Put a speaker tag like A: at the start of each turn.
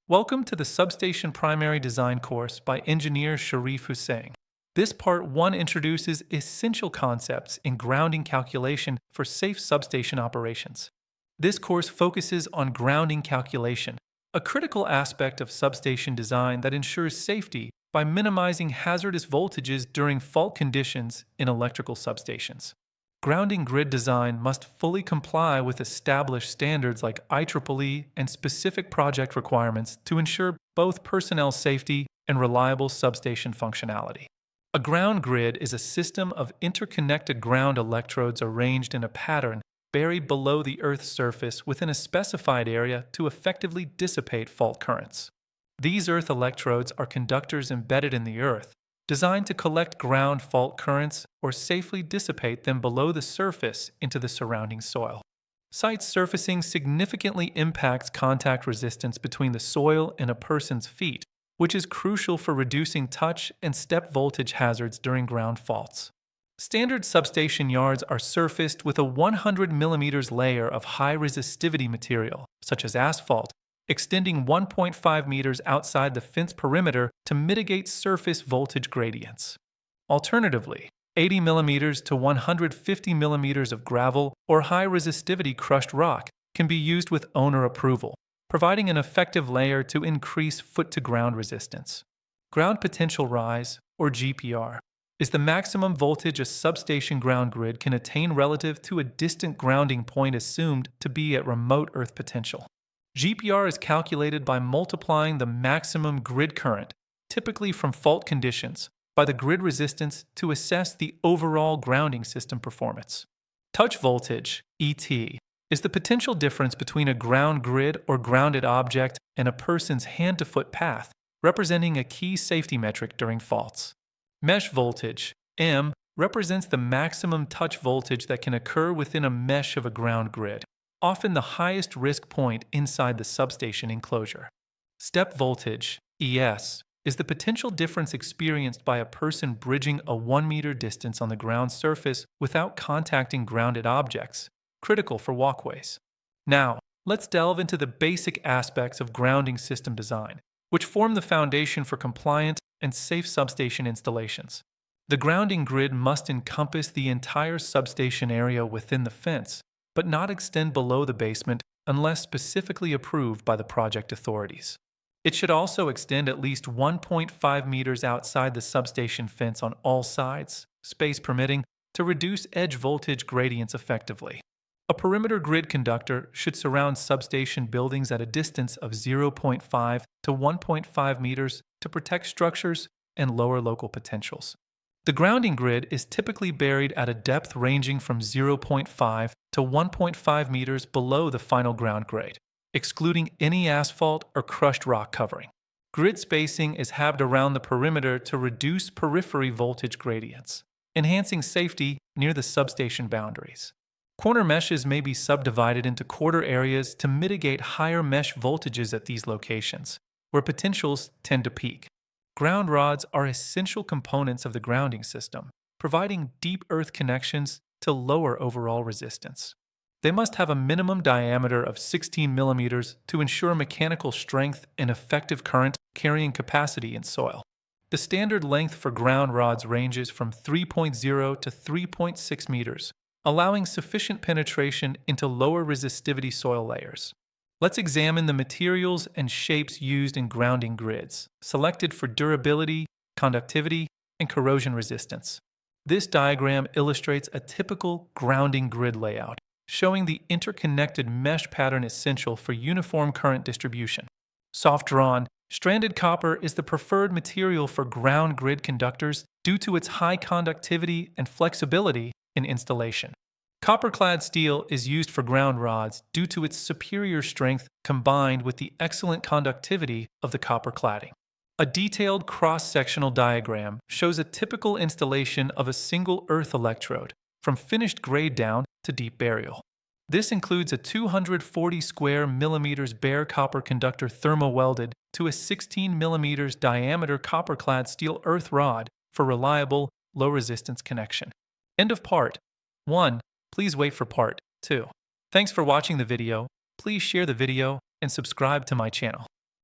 A: Welcome to the Substation Primary Design course by engineer Sharif Hussain. This part 1 introduces essential concepts in grounding calculation for safe substation operations. This course focuses on grounding calculation, a critical aspect of substation design that ensures safety by minimizing hazardous voltages during fault conditions in electrical substations. Grounding grid design must fully comply with established standards like IEEE and specific project requirements to ensure both personnel safety and reliable substation functionality. A ground grid is a system of interconnected ground electrodes arranged in a pattern buried below the Earth's surface within a specified area to effectively dissipate fault currents. These Earth electrodes are conductors embedded in the Earth, designed to collect ground fault currents or safely dissipate them below the surface into the surrounding soil. Site surfacing significantly impacts contact resistance between the soil and a person's feet, which is crucial for reducing touch and step voltage hazards during ground faults. Standard substation yards are surfaced with a 100 mm layer of high resistivity material, such as asphalt, extending 1.5 meters outside the fence perimeter to mitigate surface voltage gradients. Alternatively, 80 mm to 150 mm of gravel or high resistivity crushed rock can be used with owner approval, providing an effective layer to increase foot-to-ground resistance. Ground potential rise, or GPR, is the maximum voltage a substation ground grid can attain relative to a distant grounding point assumed to be at remote earth potential. GPR is calculated by multiplying the maximum grid current, typically from fault conditions, by the grid resistance to assess the overall grounding system performance. Touch voltage, ET, is the potential difference between a ground grid or grounded object and a person's hand-to-foot path, representing a key safety metric during faults. Mesh voltage, M, represents the maximum touch voltage that can occur within a mesh of a ground grid, often the highest risk point inside the substation enclosure. Step voltage, ES, is the potential difference experienced by a person bridging a 1 meter distance on the ground surface without contacting grounded objects, critical for walkways. Now, let's delve into the basic aspects of grounding system design, which form the foundation for compliant and safe substation installations. The grounding grid must encompass the entire substation area within the fence, but not extend below the basement unless specifically approved by the project authorities. It should also extend at least 1.5 meters outside the substation fence on all sides, space permitting, to reduce edge voltage gradients effectively. A perimeter grid conductor should surround substation buildings at a distance of 0.5 to 1.5 meters to protect structures and lower local potentials. The grounding grid is typically buried at a depth ranging from 0.5 to 1.5 meters below the final ground grade, excluding any asphalt or crushed rock covering. Grid spacing is halved around the perimeter to reduce periphery voltage gradients, enhancing safety near the substation boundaries. Corner meshes may be subdivided into quarter areas to mitigate higher mesh voltages at these locations, where potentials tend to peak. Ground rods are essential components of the grounding system, providing deep earth connections to lower overall resistance. They must have a minimum diameter of 16 millimeters to ensure mechanical strength and effective current carrying capacity in soil. The standard length for ground rods ranges from 3.0 to 3.6 meters, allowing sufficient penetration into lower resistivity soil layers. Let's examine the materials and shapes used in grounding grids, selected for durability, conductivity, and corrosion resistance. This diagram illustrates a typical grounding grid layout, showing the interconnected mesh pattern essential for uniform current distribution. Soft-drawn, stranded copper is the preferred material for ground grid conductors due to its high conductivity and flexibility in installation. Copper-clad steel is used for ground rods due to its superior strength combined with the excellent conductivity of the copper cladding. A detailed cross-sectional diagram shows a typical installation of a single earth electrode, from finished grade down to deep burial. This includes a 240 square millimeters bare copper conductor thermo-welded to a 16 millimeters diameter copper-clad steel earth rod for reliable, low-resistance connection. End of part 1. Please wait for part 2. Thanks for watching the video. Please share the video and subscribe to my channel.